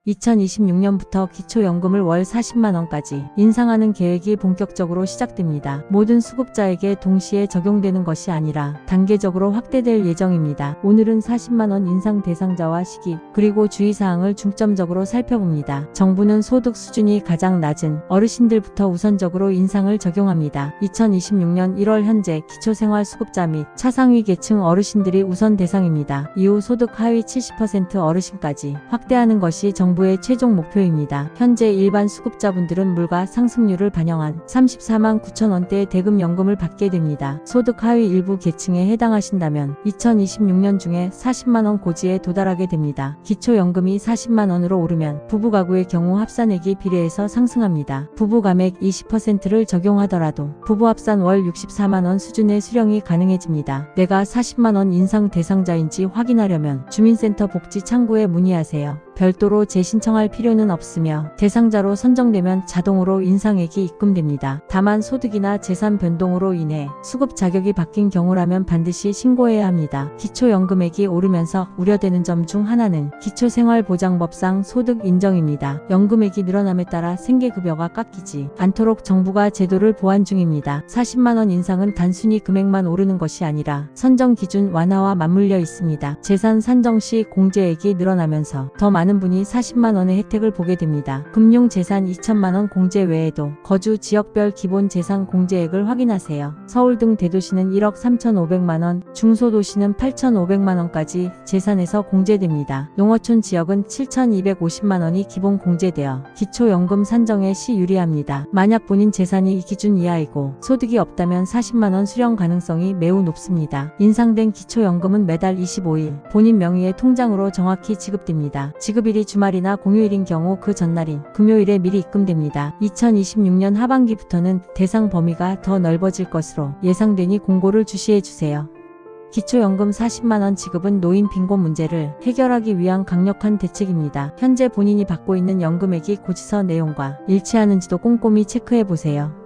2026년부터 기초연금을 월 40만원까지 인상하는 계획이 본격적으로 시작됩니다. 모든 수급자에게 동시에 적용되는 것이 아니라 단계적으로 확대될 예정입니다. 오늘은 40만원 인상 대상자와 시기, 그리고 주의사항을 중점적으로 살펴봅니다. 정부는 소득 수준이 가장 낮은 어르신들부터 우선적으로 인상을 적용합니다. 2026년 1월 현재 기초생활수급자 및 차상위 계층 어르신들이 우선 대상입니다. 이후 소득 하위 70% 어르신까지 확대하는 것이 정부의 최종 목표입니다. 현재 일반 수급자분들은 물가 상승률을 반영한 34만 9천원대의 대금연금을 받게 됩니다. 소득 하위 일부 계층에 해당하신다면 2026년 중에 40만원 고지에 도달하게 됩니다. 기초연금이 40만원으로 오르면 부부가구의 경우 합산액이 비례해서 상승합니다. 부부감액 20%를 적용하더라도 부부합산 월 64만원 수준의 수령이 가능해집니다. 내가 40만원 인상 대상자인지 확인하려면 주민센터 복지창구에 문의하세요. 별도로 재신청할 필요는 없으며 대상자로 선정되면 자동으로 인상액이 입금됩니다. 다만 소득이나 재산 변동으로 인해 수급 자격이 바뀐 경우라면 반드시 신고해야 합니다. 기초연금액이 오르면서 우려되는 점 중 하나는 기초생활보장법상 소득 인정입니다. 연금액이 늘어남에 따라 생계급여가 깎이지 않도록 정부가 제도를 보완 중입니다. 40만원 인상은 단순히 금액만 오르는 것이 아니라 선정 기준 완화와 맞물려 있습니다. 재산 산정 시 공제액이 늘어나면서 더 많은 분이 40만원의 혜택을 보게 됩니다. 금융재산 2천만원 공제 외에도 거주 지역별 기본재산 공제액을 확인하세요. 서울 등 대도시는 1억 3,500만원, 중소도시는 8,500만원까지 재산에서 공제됩니다. 농어촌 지역은 7,250만원이 기본 공제되어 기초연금 산정에 시 유리합니다. 만약 본인 재산이 이 기준 이하이고 소득이 없다면 40만원 수령 가능성이 매우 높습니다. 인상된 기초연금은 매달 25일 본인 명의의 통장으로 정확히 지급됩니다. 지급일이 주말이나 공휴일인 경우 그 전날인 금요일에 미리 입금됩니다. 2026년 하반기부터는 대상 범위가 더 넓어질 것으로 예상되니 공고를 주시해주세요. 기초연금 40만원 지급은 노인 빈곤 문제를 해결하기 위한 강력한 대책입니다. 현재 본인이 받고 있는 연금액이 고지서 내용과 일치하는지도 꼼꼼히 체크해보세요.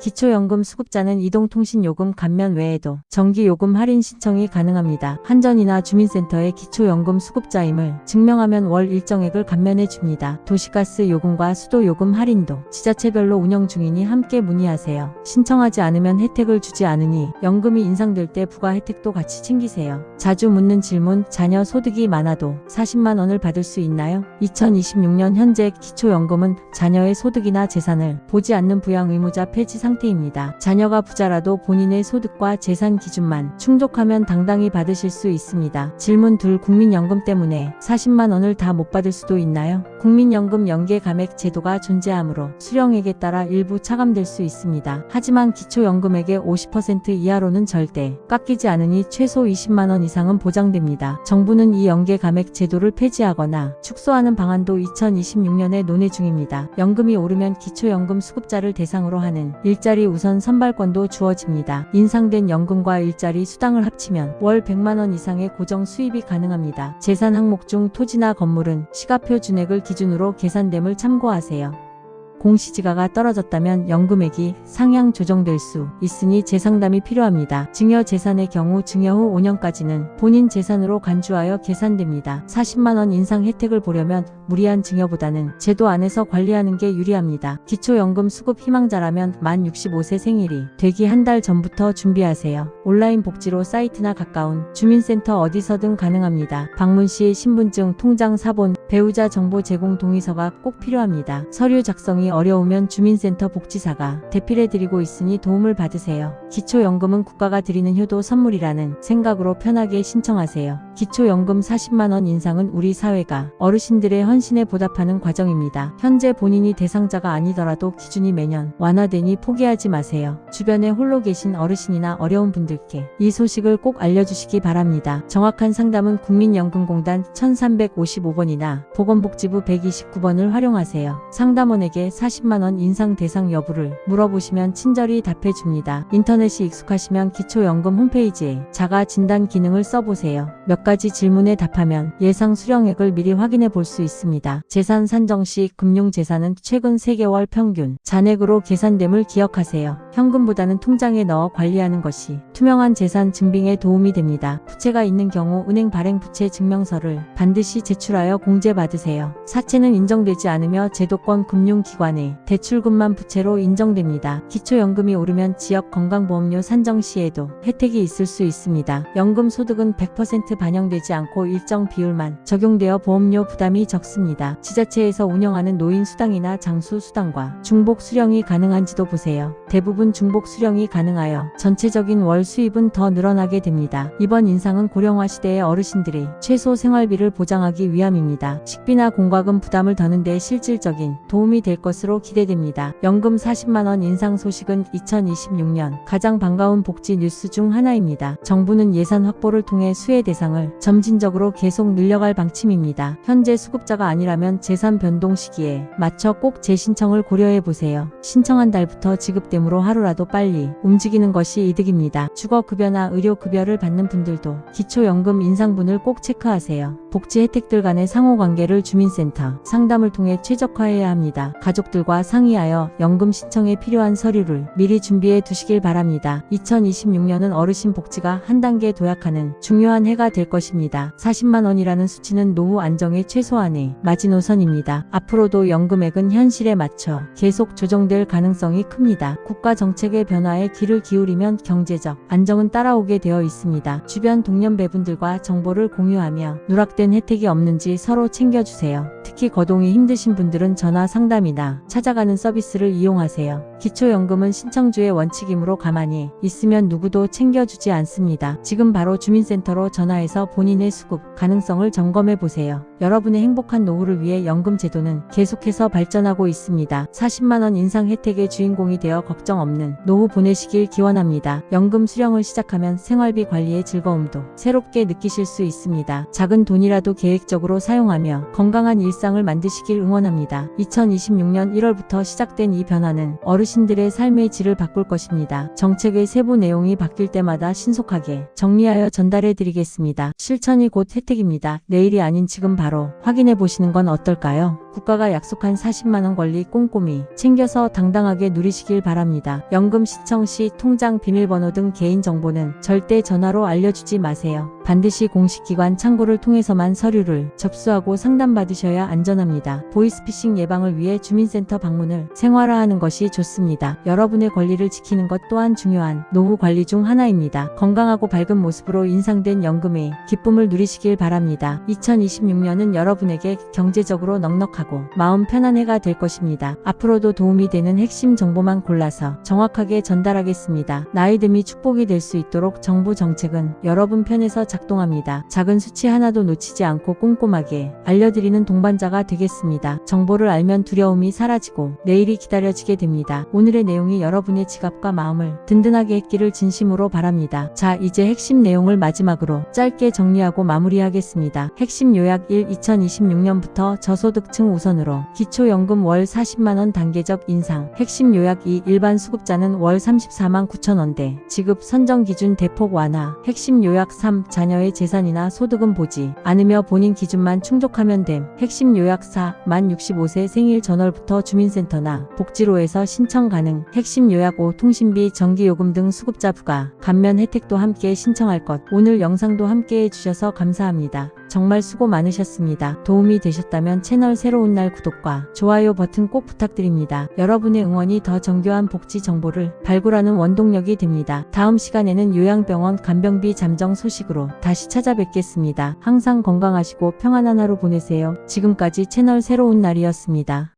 기초연금 수급자는 이동통신요금 감면 외에도 전기요금 할인 신청이 가능합니다. 한전이나 주민센터의 기초연금 수급자임을 증명하면 월 일정액을 감면해 줍니다. 도시가스 요금과 수도요금 할인도 지자체별로 운영 중이니 함께 문의하세요. 신청하지 않으면 혜택을 주지 않으니 연금이 인상될 때 부가 혜택도 같이 챙기세요. 자주 묻는 질문, 자녀 소득이 많아도 40만원을 받을 수 있나요? 2026년 현재 기초연금은 자녀의 소득이나 재산을 보지 않는 부양 의무자 폐지 상태입니다. 자녀가 부자라도 본인의 소득과 재산 기준만 충족하면 당당히 받으실 수 있습니다. 질문 2. 국민연금 때문에 40만원을 다 못 받을 수도 있나요? 국민연금 연계 감액 제도가 존재하므로 수령액에 따라 일부 차감될 수 있습니다. 하지만 기초연금액의 50% 이하로는 절대 깎이지 않으니 최소 20만원 이상은 보장됩니다. 정부는 이 연계 감액 제도를 폐지하거나 축소하는 방안도 2026년에 논의 중입니다. 연금이 오르면 기초연금 수급자를 대상으로 하는 일자리 우선 선발권도 주어집니다. 인상된 연금과 일자리 수당을 합치면 월 100만원 이상의 고정 수입이 가능합니다. 재산 항목 중 토지나 건물은 시가표 준액을 기준으로 계산됨을 참고하세요. 공시지가가 떨어졌다면 연금액이 상향 조정될 수 있으니 재상담이 필요합니다. 증여 재산의 경우 증여 후 5년까지는 본인 재산으로 간주하여 계산됩니다. 40만원 인상 혜택을 보려면 무리한 증여보다는 제도 안에서 관리하는 게 유리합니다. 기초연금 수급 희망자라면 만 65세 생일이 되기 한 달 전부터 준비하세요. 온라인 복지로 사이트나 가까운 주민센터 어디서든 가능합니다. 방문 시 신분증, 통장 사본, 배우자 정보 제공 동의서가 꼭 필요합니다. 서류 작성이 어려우면 주민센터 복지사가 대필해드리고 있으니 도움을 받으세요. 기초연금은 국가가 드리는 효도 선물이라는 생각으로 편하게 신청하세요. 기초연금 40만원 인상은 우리 사회가 어르신들의 헌신에 보답하는 과정입니다. 현재 본인이 대상자가 아니더라도 기준이 매년 완화되니 포기하지 마세요. 주변에 홀로 계신 어르신이나 어려운 분들께 이 소식을 꼭 알려주시기 바랍니다. 정확한 상담은 국민연금공단 1355번이나 보건복지부 129번을 활용하세요. 상담원에게 40만원 인상 대상 여부를 물어보시면 친절히 답해줍니다. 인터넷이 익숙하시면 기초연금 홈페이지에 자가 진단 기능을 써보세요. 몇 몇 가지 질문에 답하면 예상 수령액을 미리 확인해 볼 수 있습니다. 재산 산정 시 금융재산은 최근 3개월 평균 잔액으로 계산됨을 기억하세요. 현금보다는 통장에 넣어 관리하는 것이 투명한 재산 증빙에 도움이 됩니다. 부채가 있는 경우 은행 발행 부채 증명서를 반드시 제출하여 공제받으세요. 사채는 인정되지 않으며 제도권 금융기관의 대출금만 부채로 인정됩니다. 기초연금이 오르면 지역 건강보험료 산정 시에도 혜택이 있을 수 있습니다. 연금 소득은 100% 반영되지 않고 일정 비율만 적용되어 보험료 부담이 적습니다. 지자체에서 운영하는 노인수당이나 장수수당과 중복 수령이 가능한지도 보세요. 대부분 중복 수령이 가능하여 전체적인 월 수입은 더 늘어나게 됩니다. 이번 인상은 고령화 시대의 어르신들이 최소 생활비를 보장하기 위함입니다. 식비나 공과금 부담을 더는 데 실질적인 도움이 될 것으로 기대됩니다. 연금 40만원 인상 소식은 2026년 가장 반가운 복지 뉴스 중 하나입니다. 정부는 예산 확보를 통해 수혜 대상을 점진적으로 계속 늘려갈 방침입니다. 현재 수급자가 아니라면 재산 변동 시기에 맞춰 꼭 재신청을 고려해 보세요. 신청한 달부터 지급되므로 하루라도 빨리 움직이는 것이 이득입니다. 주거급여나 의료급여를 받는 분들도 기초연금 인상분을 꼭 체크하세요. 복지 혜택들 간의 상호관계를 주민센터 상담을 통해 최적화해야 합니다. 가족들과 상의하여 연금 신청에 필요한 서류를 미리 준비해 두시길 바랍니다. 2026년은 어르신 복지가 한 단계 도약하는 중요한 해가 될 것입니다. 40만원이라는 수치는 노후 안정의 최소한의 마지노선입니다. 앞으로도 연금액은 현실에 맞춰 계속 조정될 가능성이 큽니다. 국가 정책의 변화에 귀를 기울이면 경제적 안정은 따라오게 되어 있습니다. 주변 동년배분들과 정보를 공유하며 누락된 혜택이 없는지 서로 챙겨주세요. 특히 거동이 힘드신 분들은 전화 상담이나 찾아가는 서비스를 이용하세요. 기초연금은 신청주의 원칙이므로 가만히 있으면 누구도 챙겨주지 않습니다. 지금 바로 주민센터로 전화해서 본인의 수급 가능성을 점검해 보세요. 여러분의 행복한 노후를 위해 연금 제도는 계속해서 발전하고 있습니다. 40만원 인상 혜택의 주인공이 되어 걱정 없는 노후 보내시길 기원합니다. 연금 수령을 시작하면 생활비 관리의 즐거움도 새롭게 느끼실 수 있습니다. 작은 돈이라도 계획적으로 사용하며 건강한 일상을 만드시길 응원합니다. 2026년 1월부터 시작된 이 변화는 어르신들의 삶의 질을 바꿀 것입니다. 정책의 세부 내용이 바뀔 때마다 신속하게 정리하여 전달해 드리겠습니다. 실천이 곧 혜택입니다. 내일이 아닌 지금 바로 확인해 보시는 건 어떨까요? 국가가 약속한 40만원 권리 꼼꼼히 챙겨서 당당하게 누리시길 바랍니다. 연금 신청 시 통장 비밀번호 등 개인정보는 절대 전화로 알려주지 마세요. 반드시 공식 기관 창구를 통해서만 서류를 접수하고 상담받으셔야 안전합니다. 보이스피싱 예방을 위해 주민센터 방문을 생활화하는 것이 좋습니다. 여러분의 권리를 지키는 것 또한 중요한 노후 관리 중 하나입니다. 건강하고 밝은 모습으로 인상된 연금의 기쁨을 누리시길 바랍니다. 2026년은 여러분에게 경제적으로 넉넉하고 마음 편한 해가 될 것입니다. 앞으로도 도움이 되는 핵심 정보만 골라서 정확하게 전달하겠습니다. 나이듦이 축복이 될 수 있도록 정부 정책은 여러분 편에서 작동합니다. 작은 수치 하나도 놓치지 않고 꼼꼼하게 알려드리는 동반자가 되겠습니다. 정보를 알면 두려움이 사라지고 내일이 기다려지게 됩니다. 오늘의 내용이 여러분의 지갑과 마음을 든든하게 했기를 진심으로 바랍니다. 자, 이제 핵심 내용을 마지막으로 짧게 정리하고 마무리하겠습니다. 핵심 요약 1. 2026년부터 저소득층 우선으로 기초연금 월 40만원 단계적 인상. 핵심 요약 2. 일반 수급자는 월 34만 9천원대 지급 선정 기준 대폭 완화. 핵심 요약 3. 자녀의 재산이나 소득은 보지 않으며 본인 기준만 충족하면 됨. 핵심 요약 4. 만 65세 생일 전월부터 주민센터나 복지로에서 신청 가능. 핵심 요약 5. 통신비, 전기요금 등 수급자 부과 감면 혜택도 함께 신청할 것. 오늘 영상도 함께 해주셔서 감사합니다. 정말 수고 많으셨습니다. 도움이 되셨다면 채널 새로운 날 구독과 좋아요 버튼 꼭 부탁드립니다. 여러분의 응원이 더 정교한 복지 정보를 발굴하는 원동력이 됩니다. 다음 시간에는 요양병원 간병비 잠정 소식으로 다시 찾아뵙겠습니다. 항상 건강하시고 평안한 하루 보내세요. 지금까지 채널 새로운 날이었습니다.